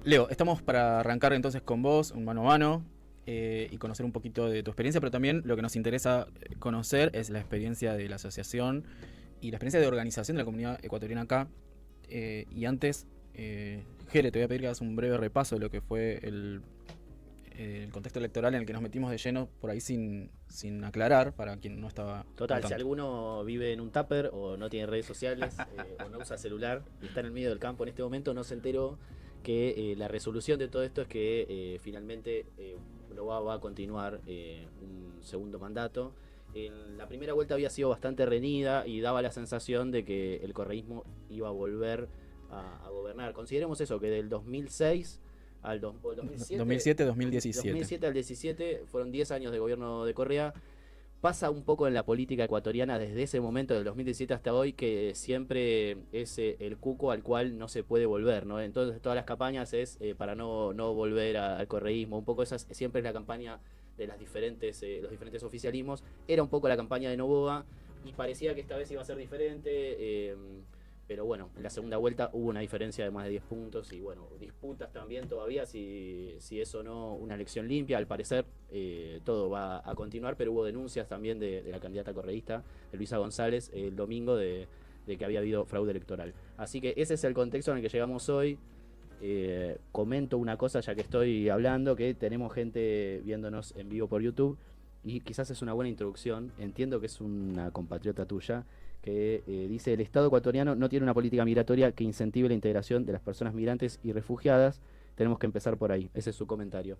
Leo, estamos para arrancar entonces con vos, un mano a mano, y conocer un poquito de tu experiencia, pero también lo que nos interesa conocer es la experiencia de la asociación y la experiencia de organización de la comunidad ecuatoriana acá. Y antes, Jere, te voy a pedir que hagas un breve repaso de lo que fue el contexto electoral en el que nos metimos de lleno, por ahí sin aclarar, para quien no estaba al Total, si tanto. alguno vive en un tupper o no tiene redes sociales o no usa celular y está en el medio del campo en este momento, no se enteró que la resolución de todo esto es que finalmente Noboa va a continuar un segundo mandato. En la primera vuelta había sido bastante reñida y daba la sensación de que el correísmo iba a volver a gobernar. Consideremos eso, que del 2006 al 2007, 2007-2017. 2007 al 17 fueron 10 años de gobierno de Correa. Pasa un poco en la política ecuatoriana desde ese momento, del 2017 hasta hoy, que siempre es el cuco al cual no se puede volver, ¿no? Entonces todas las campañas es para no volver al correísmo. Un poco esa siempre es la campaña de las los diferentes oficialismos. Era un poco la campaña de Noboa y parecía que esta vez iba a ser diferente. Pero bueno, en la segunda vuelta hubo una diferencia de más de 10 puntos y bueno, disputas también todavía si es o no una elección limpia. Al parecer todo va a continuar, pero hubo denuncias también de la candidata correísta, de Luisa González, el domingo de que había habido fraude electoral. Así que ese es el contexto en el que llegamos hoy. Comento una cosa ya que estoy hablando, que tenemos gente viéndonos en vivo por YouTube y quizás es una buena introducción. Entiendo que es una compatriota tuya que dice: el Estado ecuatoriano no tiene una política migratoria que incentive la integración de las personas migrantes y refugiadas. Tenemos que empezar por ahí. Ese es su comentario.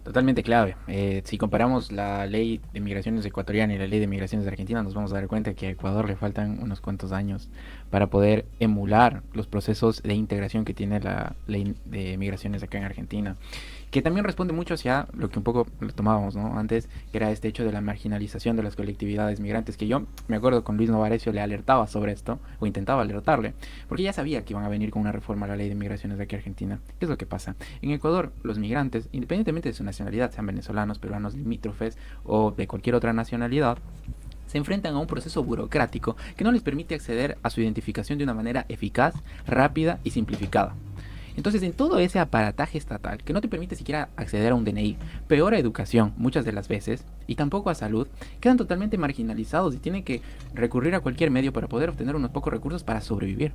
Totalmente clave. Si comparamos la ley de migraciones ecuatoriana y la ley de migraciones de Argentina, nos vamos a dar cuenta que a Ecuador le faltan unos cuantos años para poder emular los procesos de integración que tiene la ley de migraciones acá en Argentina, que también responde mucho hacia lo que un poco tomábamos, ¿no?, antes, que era este hecho de la marginalización de las colectividades migrantes, que yo me acuerdo con Luis Novarecio le alertaba sobre esto, o intentaba alertarle, porque ya sabía que iban a venir con una reforma a la ley de migraciones de aquí a Argentina. ¿Qué es lo que pasa? En Ecuador, los migrantes, independientemente de su nacionalidad, sean venezolanos, peruanos, limítrofes o de cualquier otra nacionalidad, se enfrentan a un proceso burocrático que no les permite acceder a su identificación de una manera eficaz, rápida y simplificada. Entonces, en todo ese aparataje estatal, que no te permite siquiera acceder a un DNI, peor a educación muchas de las veces, y tampoco a salud, quedan totalmente marginalizados y tienen que recurrir a cualquier medio para poder obtener unos pocos recursos para sobrevivir.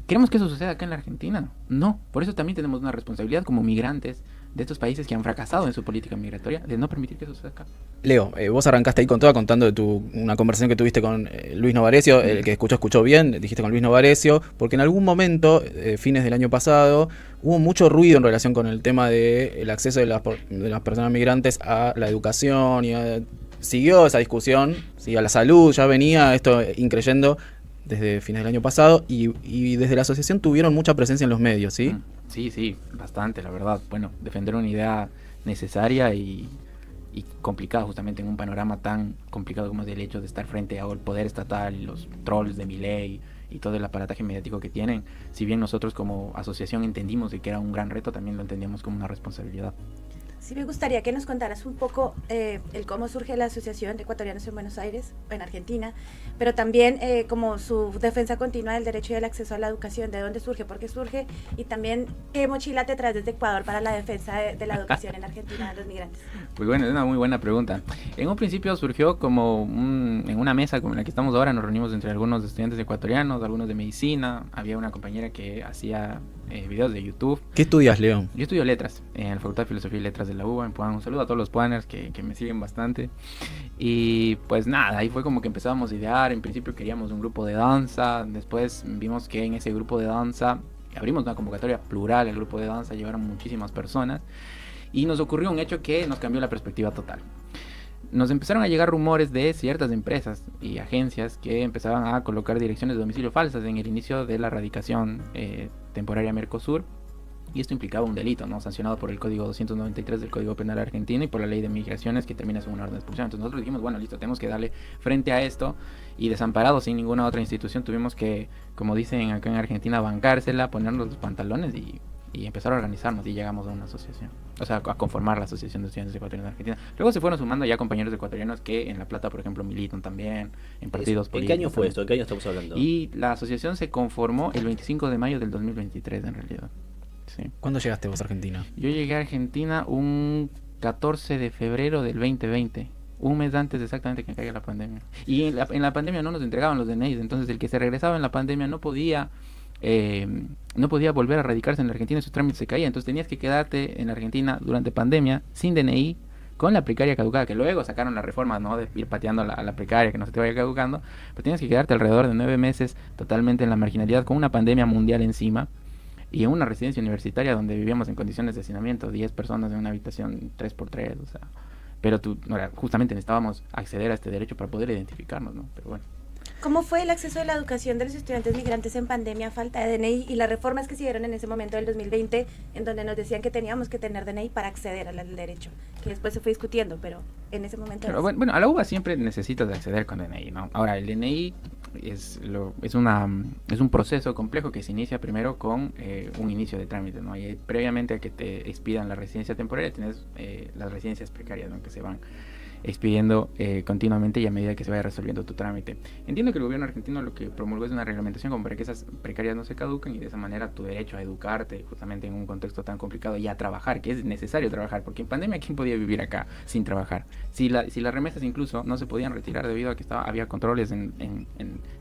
¿Queremos que eso suceda acá en la Argentina? No, por eso también tenemos una responsabilidad como migrantes de estos países que han fracasado en su política migratoria, de no permitir que eso suceda acá. Leo, vos arrancaste ahí con toda contando de una conversación que tuviste con Luis Novarecio. El que escuchó bien, dijiste con Luis Novarecio, porque en algún momento, fines del año pasado, hubo mucho ruido en relación con el tema del acceso de las personas migrantes a la educación, siguió esa discusión, ¿sí? A la salud, ya venía esto increyendo desde fines del año pasado, y desde la asociación tuvieron mucha presencia en los medios, ¿sí? Sí, bastante, la verdad. Bueno, defender una idea necesaria y complicada justamente en un panorama tan complicado como es el hecho de estar frente al poder estatal y los trolls de Milei y todo el aparataje mediático que tienen. Si bien nosotros como asociación entendimos de que era un gran reto, también lo entendíamos como una responsabilidad. Sí, me gustaría que nos contaras un poco el cómo surge la Asociación de Ecuatorianos en Buenos Aires, en Argentina, pero también como su defensa continua del derecho y del acceso a la educación, de dónde surge, por qué surge, y también qué mochila te traes desde Ecuador para la defensa de la educación en Argentina de los migrantes. Pues bueno, es una muy buena pregunta. En un principio surgió como en una mesa como en la que estamos ahora, nos reunimos entre algunos estudiantes ecuatorianos, algunos de medicina, había una compañera que hacía videos de YouTube. ¿Qué estudias, León? Yo estudio letras en la Facultad de Filosofía y Letras de la UBA. Un saludo a todos los puaners que me siguen bastante. Y pues nada, ahí fue como que empezábamos a idear. En principio queríamos un grupo de danza, después vimos que en ese grupo de danza abrimos una convocatoria plural, el grupo de danza, llegaron muchísimas personas y nos ocurrió un hecho que nos cambió la perspectiva total. Nos empezaron a llegar rumores de ciertas empresas y agencias que empezaban a colocar direcciones de domicilio falsas en el inicio de la radicación temporaria Mercosur, y esto implicaba un delito, ¿no?, sancionado por el Código 293 del Código Penal argentino y por la Ley de Migraciones, que termina con una orden de expulsión. Entonces nosotros dijimos, bueno, listo, tenemos que darle frente a esto, y desamparados sin ninguna otra institución tuvimos que, como dicen acá en Argentina, bancársela, ponernos los pantalones y empezar a organizarnos, y llegamos a una asociación, o sea, a conformar la Asociación de Estudiantes Ecuatorianos de Argentina. Luego se fueron sumando ya compañeros ecuatorianos que en La Plata, por ejemplo, militan también en partidos políticos. ¿En qué año fue esto? ¿En qué año estamos hablando? Y la asociación se conformó el 25 de mayo del 2023, en realidad. sí. ¿Cuándo llegaste vos a Argentina? Yo llegué a Argentina un 14 de febrero del 2020. Un mes antes exactamente que caiga la pandemia. Y en la pandemia no nos entregaban los DNIs, entonces el que se regresaba en la pandemia no podía volver a radicarse en la Argentina, sus trámites se caían, entonces tenías que quedarte en la Argentina durante pandemia sin DNI, con la precaria caducada, que luego sacaron la reforma, ¿no? De ir pateando a la precaria, que no se te vaya caducando, pero tienes que quedarte alrededor de 9 meses totalmente en la marginalidad, con una pandemia mundial encima, y en una residencia universitaria donde vivíamos en condiciones de hacinamiento, 10 personas en una habitación 3x3, o sea, pero justamente necesitábamos acceder a este derecho para poder identificarnos, ¿no? Pero bueno. ¿Cómo fue el acceso a la educación de los estudiantes migrantes en pandemia, falta de DNI y las reformas que se dieron en ese momento del 2020, en donde nos decían que teníamos que tener DNI para acceder al derecho? Que después se fue discutiendo, pero en ese momento... Pero bueno, a la UBA siempre necesitas de acceder con DNI, ¿no? Ahora, el DNI es un proceso complejo que se inicia primero con un inicio de trámite, ¿no? Y previamente a que te expidan la residencia temporaria, tienes las residencias precarias, ¿no? Que se van expidiendo continuamente y a medida que se vaya resolviendo tu trámite. Entiendo que el gobierno argentino lo que promulgó es una reglamentación como para que esas precarias no se caduquen y de esa manera tu derecho a educarte justamente en un contexto tan complicado y a trabajar, que es necesario trabajar, porque en pandemia ¿quién podía vivir acá sin trabajar? Si las remesas incluso no se podían retirar debido a que había controles en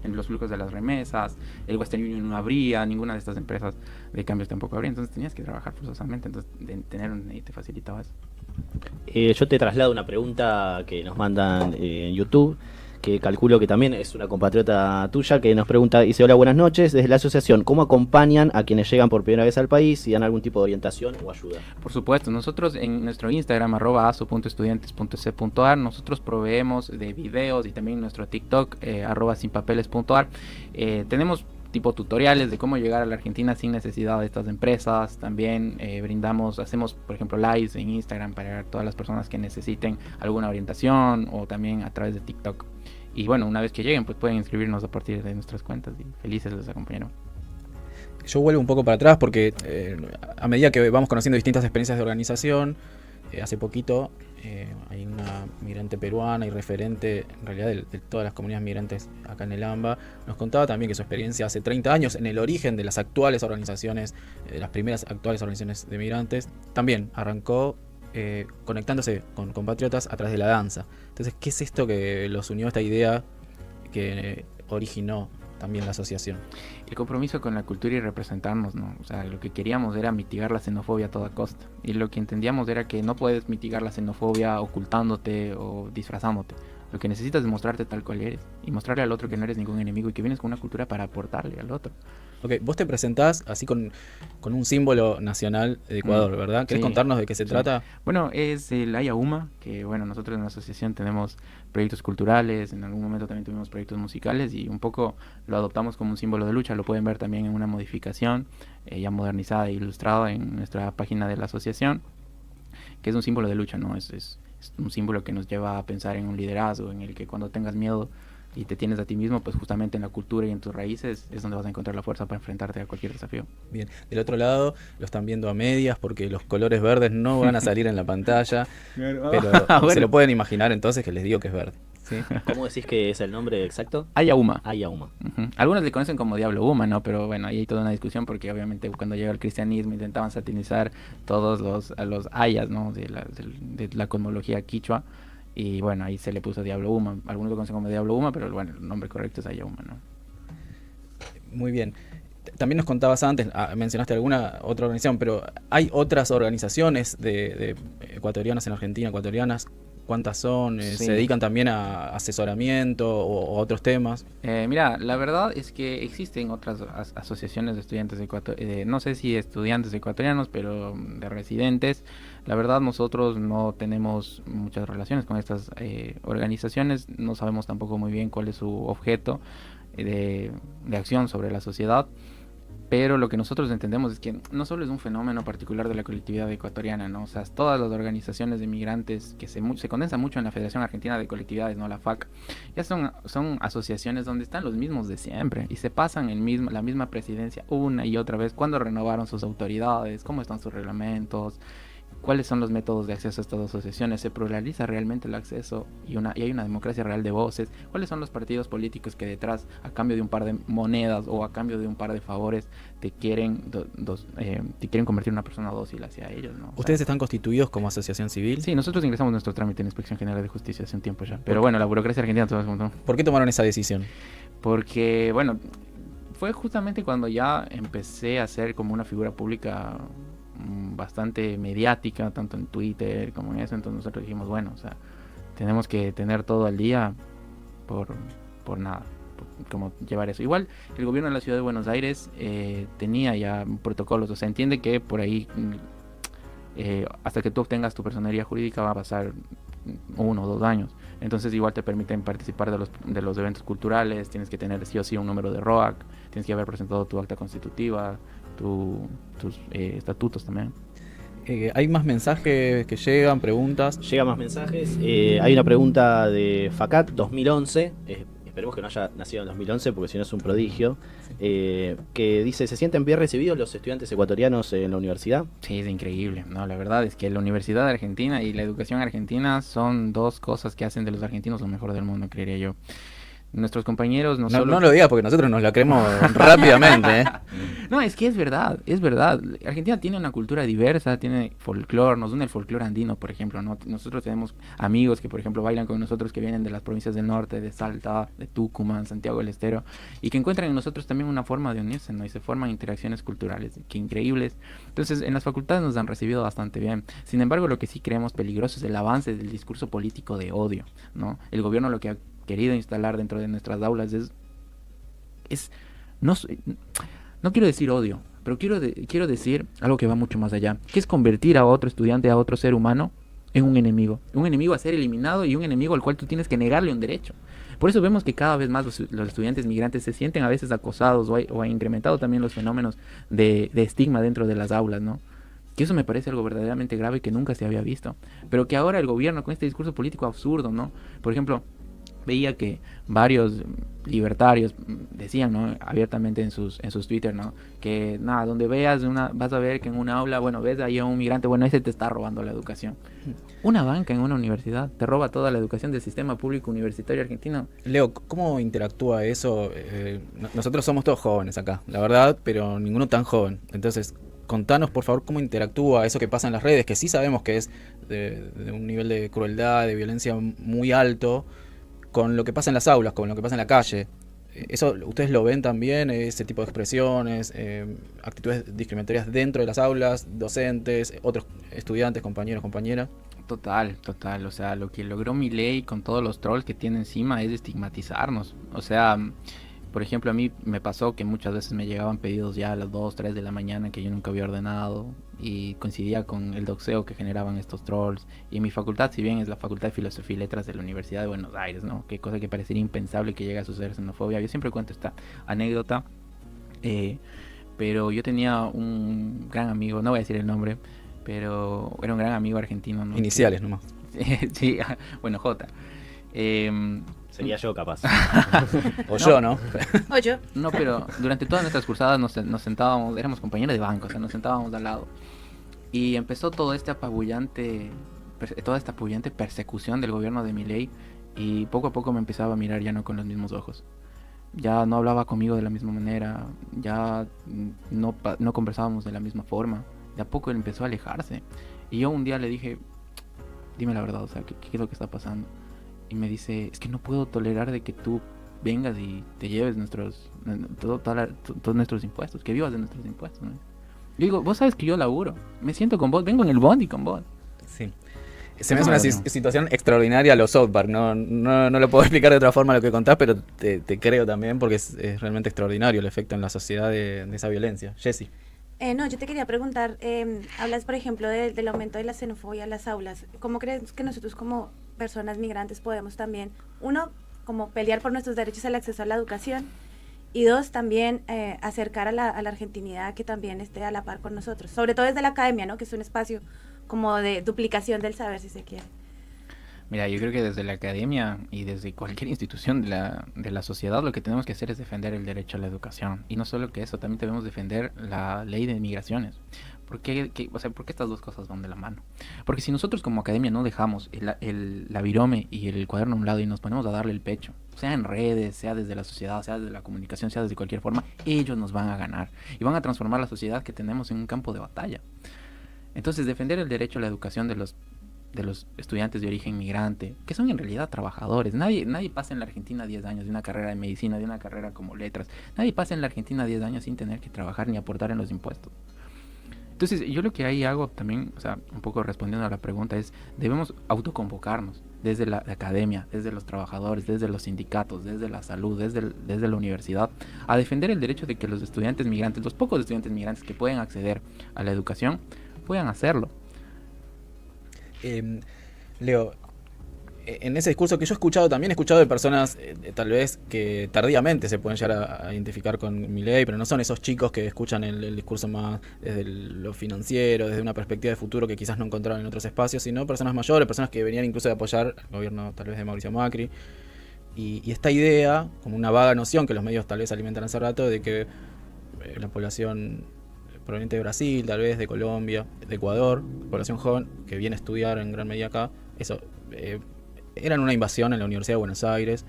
los flujos de las remesas, el Western Union no abría, ninguna de estas empresas de cambios tampoco abría, entonces tenías que trabajar forzosamente, entonces tener un DNI te facilitaba eso. Yo te traslado una pregunta que nos mandan en YouTube, que calculo que también es una compatriota tuya, que nos pregunta, dice: hola, buenas noches, desde la asociación, ¿cómo acompañan a quienes llegan por primera vez al país y dan algún tipo de orientación o ayuda? Por supuesto, nosotros en nuestro Instagram, @aso.estudiantes.c.ar, nosotros proveemos de videos, y también nuestro TikTok, @sinpapeles.ar, tenemos tipo tutoriales de cómo llegar a la Argentina sin necesidad de estas empresas. También hacemos por ejemplo lives en Instagram para todas las personas que necesiten alguna orientación, o también a través de TikTok. Y bueno, una vez que lleguen pues pueden inscribirnos a partir de nuestras cuentas y felices les acompañaremos. Yo vuelvo un poco para atrás porque a medida que vamos conociendo distintas experiencias de organización, hace poquito hay una migrante peruana y referente en realidad de todas las comunidades migrantes acá en el AMBA, nos contaba también que su experiencia hace 30 años en el origen de las actuales organizaciones, las primeras actuales organizaciones de migrantes, también arrancó conectándose con compatriotas a través de la danza. Entonces, ¿qué es esto que los unió a esta idea que originó también la asociación? El compromiso con la cultura y representarnos, ¿no? O sea, lo que queríamos era mitigar la xenofobia a toda costa. Y lo que entendíamos era que no puedes mitigar la xenofobia ocultándote o disfrazándote. Lo que necesitas es mostrarte tal cual eres y mostrarle al otro que no eres ningún enemigo y que vienes con una cultura para aportarle al otro. Ok, vos te presentás así con un símbolo nacional de Ecuador, ¿verdad? ¿Querés contarnos de qué se trata? Bueno, es el Ayauma, que bueno, nosotros en la asociación tenemos proyectos culturales, en algún momento también tuvimos proyectos musicales y un poco lo adoptamos como un símbolo de lucha. Lo pueden ver también en una modificación ya modernizada e ilustrada en nuestra página de la asociación, que es un símbolo de lucha, ¿no? Es un símbolo que nos lleva a pensar en un liderazgo, en el que cuando tengas miedo y te tienes a ti mismo, pues justamente en la cultura y en tus raíces es donde vas a encontrar la fuerza para enfrentarte a cualquier desafío. Bien, del otro lado lo están viendo a medias porque los colores verdes no van a salir en la pantalla, pero bueno, se lo pueden imaginar entonces que les digo que es verde. ¿Sí? ¿Cómo decís que es el nombre exacto? Ayauma. Ayauma. Algunos le conocen como Diablo Uma, ¿no? Pero bueno, ahí hay toda una discusión porque obviamente cuando llega el cristianismo intentaban satanizar todos los ayas, ¿no? De la cosmología quichua. Y bueno, ahí se le puso Diablo Uma. Algunos lo conocen como Diablo Uma, pero bueno, el nombre correcto es Ayauma, ¿no? Muy bien. También nos contabas antes, mencionaste alguna otra organización, pero ¿hay otras organizaciones de ecuatorianas en Argentina, ecuatorianas? ¿Cuántas son? Sí. ¿Se dedican también a asesoramiento o a otros temas? Mira, la verdad es que existen otras asociaciones de estudiantes no sé si estudiantes ecuatorianos, pero de residentes. La verdad nosotros no tenemos muchas relaciones con estas organizaciones, no sabemos tampoco muy bien cuál es su objeto de acción sobre la sociedad. Pero lo que nosotros entendemos es que no solo es un fenómeno particular de la colectividad ecuatoriana, ¿no? O sea, todas las organizaciones de migrantes que se condensa mucho en la Federación Argentina de Colectividades, ¿no? La FAC, ya son asociaciones donde están los mismos de siempre y se pasan la misma presidencia una y otra vez, cuándo renovaron sus autoridades, cómo están sus reglamentos, ¿Cuáles son los métodos de acceso a estas asociaciones? ¿Se pluraliza realmente el acceso y hay una democracia real de voces? ¿Cuáles son los partidos políticos que detrás, a cambio de un par de monedas o a cambio de un par de favores, te quieren convertir en una persona dócil hacia ellos, ¿no? ¿Ustedes están constituidos como asociación civil? Sí, nosotros ingresamos nuestro trámite en Inspección General de Justicia hace un tiempo ya. Pero bueno, la burocracia argentina todo es un montón. ¿Por qué tomaron esa decisión? Porque, bueno, fue justamente cuando ya empecé a ser como una figura pública bastante mediática, tanto en Twitter como en eso. Entonces nosotros dijimos, bueno, o sea, tenemos que tener todo al día por nada, como llevar eso. Igual el gobierno de la ciudad de Buenos Aires tenía ya protocolos, o sea, entiende que por ahí hasta que tú obtengas tu personería jurídica va a pasar 1 o 2 años. Entonces igual te permiten participar de los eventos culturales, tienes que tener sí o sí un número de ROAC, tienes que haber presentado tu acta constitutiva, tus estatutos también. ¿Hay más mensajes que llegan, preguntas? Llega más mensajes. Hay una pregunta de Facat 2011. Esperemos que no haya nacido en 2011 porque si no es un prodigio. Que dice, ¿se sienten bien recibidos los estudiantes ecuatorianos en la universidad? Sí, es increíble, ¿no? La verdad es que la Universidad Argentina y la educación argentina son dos cosas que hacen de los argentinos lo mejor del mundo, creería yo. Nuestros compañeros no lo digas porque nosotros nos la creemos rápidamente, ¿eh? No, es que es verdad, es verdad. Argentina tiene una cultura diversa, tiene folclore, nos une el folclore andino, por ejemplo, ¿no? Nosotros tenemos amigos que, por ejemplo, bailan con nosotros, que vienen de las provincias del norte, de Salta, de Tucumán, Santiago del Estero, y que encuentran en nosotros también una forma de unirse, ¿no? Y se forman interacciones culturales, que increíbles. Entonces, en las facultades nos han recibido bastante bien. Sin embargo, lo que sí creemos peligroso es el avance del discurso político de odio, ¿no? El gobierno lo que ha querido instalar dentro de nuestras aulas no quiero decir odio, pero quiero decir algo que va mucho más allá, que es convertir a otro estudiante, a otro ser humano, en un enemigo a ser eliminado y un enemigo al cual tú tienes que negarle un derecho. Por eso vemos que cada vez más los estudiantes migrantes se sienten a veces acosados o ha incrementado también los fenómenos de estigma dentro de las aulas, ¿no? Que eso me parece algo verdaderamente grave que nunca se había visto, pero que ahora el gobierno con este discurso político absurdo, ¿no? Por ejemplo, veía que varios libertarios decían, ¿no? Abiertamente en sus Twitter, ¿no? Que nada, donde veas vas a ver que en una aula, bueno, ves ahí a un migrante, bueno, ese te está robando la educación. Una banca en una universidad te roba toda la educación del sistema público universitario argentino. Leo, ¿cómo interactúa eso? Nosotros somos todos jóvenes acá, la verdad, pero ninguno tan joven. Entonces, contanos, por favor, cómo interactúa eso que pasa en las redes, que sí sabemos que es de un nivel de crueldad, de violencia muy alto, con lo que pasa en las aulas, con lo que pasa en la calle. ¿Eso ustedes lo ven también, ese tipo de expresiones, actitudes discriminatorias dentro de las aulas, docentes, otros estudiantes, compañeros, compañeras? Total. O sea, lo que logró Milei con todos los trolls que tiene encima es estigmatizarnos. O sea, por ejemplo, a mí me pasó que muchas veces me llegaban pedidos ya a las 2, 3 de la mañana que yo nunca había ordenado y coincidía con el doxeo que generaban estos trolls. Y mi facultad, si bien es la Facultad de Filosofía y Letras de la Universidad de Buenos Aires, ¿no? Qué cosa que parecería impensable que llegue a suceder xenofobia. Yo siempre cuento esta anécdota, pero yo tenía un gran amigo, no voy a decir el nombre, pero era un gran amigo argentino, ¿no? Iniciales nomás. Sí, bueno, J. Sería yo capaz. O yo, ¿no? O yo. No, pero durante todas nuestras cursadas nos sentábamos, éramos compañeros de banco, o sea, nos sentábamos al lado. Y empezó toda esta apabullante persecución del gobierno de Milei, y poco a poco me empezaba a mirar ya no con los mismos ojos. Ya no hablaba conmigo de la misma manera, ya no conversábamos de la misma forma. De a poco él empezó a alejarse. Y yo un día le dije, dime la verdad, o sea, ¿qué es lo que está pasando? Y me dice, es que no puedo tolerar de que tú vengas y te lleves todos nuestros impuestos, que vivas de nuestros impuestos, ¿no? Yo digo, vos sabes que yo laburo, me siento con vos, vengo en el bondi con vos. Sí. Se me hace una situación extraordinaria a los South Park, no lo puedo explicar de otra forma lo que contás, pero te creo también porque es realmente extraordinario el efecto en la sociedad de esa violencia. Jessy. No, yo te quería preguntar, hablas por ejemplo del aumento de la xenofobia en las aulas. ¿Cómo crees que nosotros como personas migrantes podemos también, uno, como pelear por nuestros derechos al acceso a la educación, y dos, también acercar a la argentinidad que también esté a la par con nosotros, sobre todo desde la academia, ¿no? Que es un espacio como de duplicación del saber, si se quiere? Mira, yo creo que desde la academia y desde cualquier institución de la sociedad lo que tenemos que hacer es defender el derecho a la educación. Y no solo que eso, también debemos defender la ley de migraciones. ¿Por qué, o sea, ¿por qué estas dos cosas van de la mano? Porque si nosotros como academia no dejamos la virome y el cuaderno a un lado y nos ponemos a darle el pecho, sea en redes, sea desde la sociedad, sea desde la comunicación, sea desde cualquier forma, ellos nos van a ganar y van a transformar la sociedad que tenemos en un campo de batalla. Entonces, defender el derecho a la educación de los estudiantes de origen migrante, que son en realidad trabajadores. Nadie pasa en la Argentina 10 años de una carrera de medicina, de una carrera como letras. Nadie pasa en la Argentina 10 años sin tener que trabajar ni aportar en los impuestos. Entonces, yo lo que ahí hago también, o sea, un poco respondiendo a la pregunta, es debemos autoconvocarnos desde la academia, desde los trabajadores, desde los sindicatos, desde la salud, desde la universidad, a defender el derecho de que los estudiantes migrantes, los pocos estudiantes migrantes que pueden acceder a la educación, puedan hacerlo. Leo, en ese discurso que yo he escuchado, también he escuchado de personas tal vez que tardíamente se pueden llegar a identificar con Milei, pero no son esos chicos que escuchan el discurso más desde lo financiero, desde una perspectiva de futuro que quizás no encontraron en otros espacios, sino personas mayores, personas que venían incluso de apoyar al gobierno tal vez de Mauricio Macri. Y esta idea, como una vaga noción que los medios tal vez alimentan hace rato, de que la población proveniente de Brasil, tal vez de Colombia, de Ecuador, población joven que viene a estudiar en gran medida acá, eso eran una invasión en la Universidad de Buenos Aires.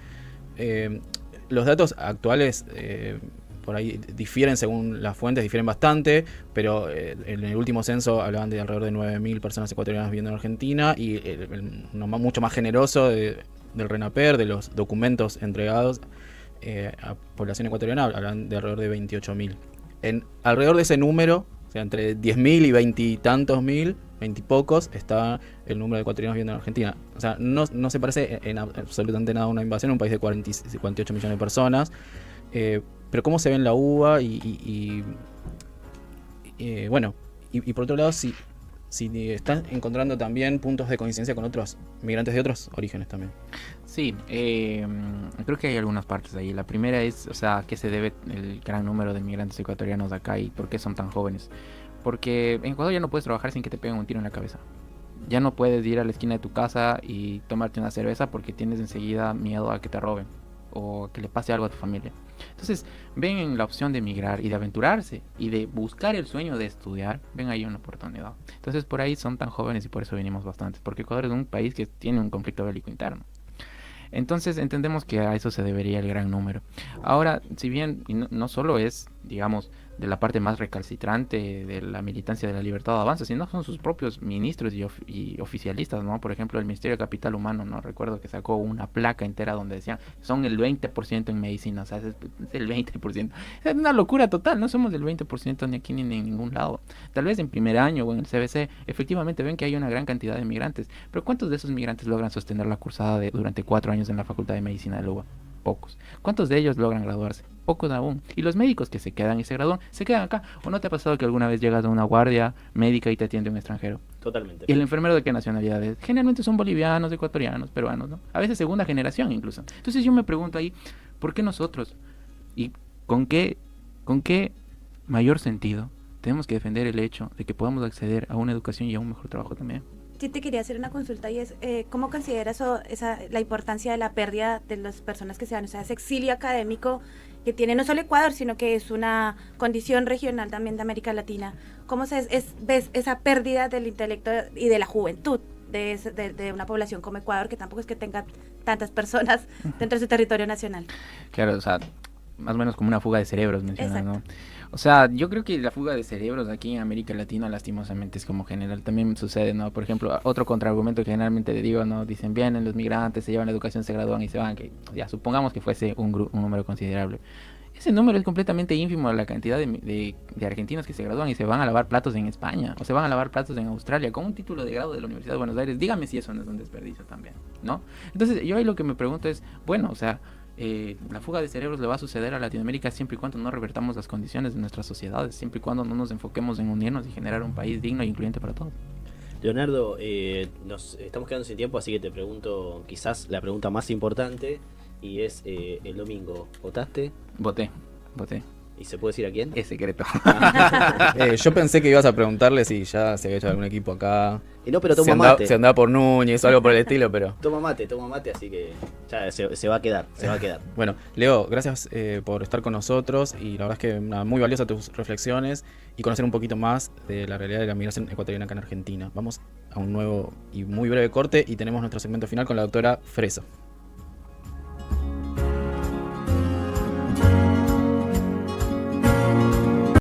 Los datos actuales por ahí difieren según las fuentes, difieren bastante, pero en el último censo hablaban de alrededor de 9.000 personas ecuatorianas viviendo en Argentina, y mucho más generoso del RENAPER, de los documentos entregados a población ecuatoriana, hablan de alrededor de 28.000. En alrededor de ese número, o sea, entre 10.000 y 20 y tantos mil, 20 y pocos, está el número de ecuatorianos viviendo en Argentina. O sea, no se parece en absolutamente nada a una invasión en un país de 48 millones de personas. Pero cómo se ve en la UBA bueno, y por otro lado, si están encontrando también puntos de coincidencia con otros migrantes de otros orígenes también. Sí, creo que hay algunas partes ahí. La primera es, o sea, ¿a qué se debe el gran número de migrantes ecuatorianos acá y por qué son tan jóvenes? Porque en Ecuador ya no puedes trabajar sin que te peguen un tiro en la cabeza. Ya no puedes ir a la esquina de tu casa y tomarte una cerveza porque tienes enseguida miedo a que te roben o que le pase algo a tu familia. Entonces, ven en la opción de emigrar y de aventurarse y de buscar el sueño de estudiar, ven ahí una oportunidad. Entonces, por ahí son tan jóvenes y por eso venimos bastantes, porque Ecuador es un país que tiene un conflicto bélico interno. Entonces, entendemos que a eso se debería el gran número. Ahora, si bien no solo es, digamos, de la parte más recalcitrante de la militancia de la libertad de avance, sino son sus propios ministros y oficialistas, ¿no? Por ejemplo, el Ministerio de Capital Humano, ¿no? Recuerdo que sacó una placa entera donde decían, son el 20% en medicina, o sea, es el 20%. Es una locura total, no somos del 20% ni aquí ni en ningún lado. Tal vez en primer año o en el CBC, efectivamente ven que hay una gran cantidad de migrantes, pero ¿cuántos de esos migrantes logran sostener la cursada durante 4 años en la Facultad de Medicina de la UBA? Pocos. ¿Cuántos de ellos logran graduarse? Pocos aún. Y los médicos que se quedan y se gradúan, se quedan acá. ¿O no te ha pasado que alguna vez llegas a una guardia médica y te atiende un extranjero? Totalmente. ¿Y el enfermero de qué nacionalidad es? Generalmente son bolivianos, ecuatorianos, peruanos, ¿no? A veces segunda generación incluso. Entonces yo me pregunto ahí, ¿por qué nosotros? ¿Y con qué mayor sentido tenemos que defender el hecho de que podamos acceder a una educación y a un mejor trabajo también? Sí, te quería hacer una consulta y es, ¿cómo consideras la importancia de la pérdida de las personas que se van? O sea, ese exilio académico que tiene no solo Ecuador, sino que es una condición regional también de América Latina. ¿Cómo ves esa pérdida del intelecto y de la juventud de una población como Ecuador, que tampoco es que tenga tantas personas dentro de su territorio nacional? Claro, o sea, más o menos como una fuga de cerebros, mencionas, ¿no? O sea, yo creo que la fuga de cerebros aquí en América Latina lastimosamente es como general, también sucede, ¿no? Por ejemplo, otro contraargumento que generalmente digo, ¿no? Dicen, vienen los migrantes, se llevan la educación, se gradúan y se van, que ya supongamos que fuese un número considerable. Ese número es completamente ínfimo a la cantidad de argentinos que se gradúan y se van a lavar platos en España o se van a lavar platos en Australia con un título de grado de la Universidad de Buenos Aires. Dígame si eso no es un desperdicio también, ¿no? Entonces, yo ahí lo que me pregunto es, bueno, o sea, la fuga de cerebros le va a suceder a Latinoamérica siempre y cuando no revertamos las condiciones de nuestras sociedades, siempre y cuando no nos enfoquemos en unirnos y generar un país digno e incluyente para todos. Leonardo, nos estamos quedando sin tiempo, así que te pregunto quizás la pregunta más importante, y es el domingo, ¿votaste? Voté. ¿Y se puede decir a quién? Es secreto. Yo pensé que ibas a preguntarle si ya se había hecho algún equipo acá. Y no, pero Se toma andaba, mate. se andaba por Núñez o algo por el estilo, pero... Toma mate, así que ya se va a quedar, se va a quedar. Bueno, Leo, gracias por estar con nosotros y la verdad es que nada, muy valiosa tus reflexiones y conocer un poquito más de la realidad de la migración ecuatoriana acá en Argentina. Vamos a un nuevo y muy breve corte y tenemos nuestro segmento final con la doctora Freso.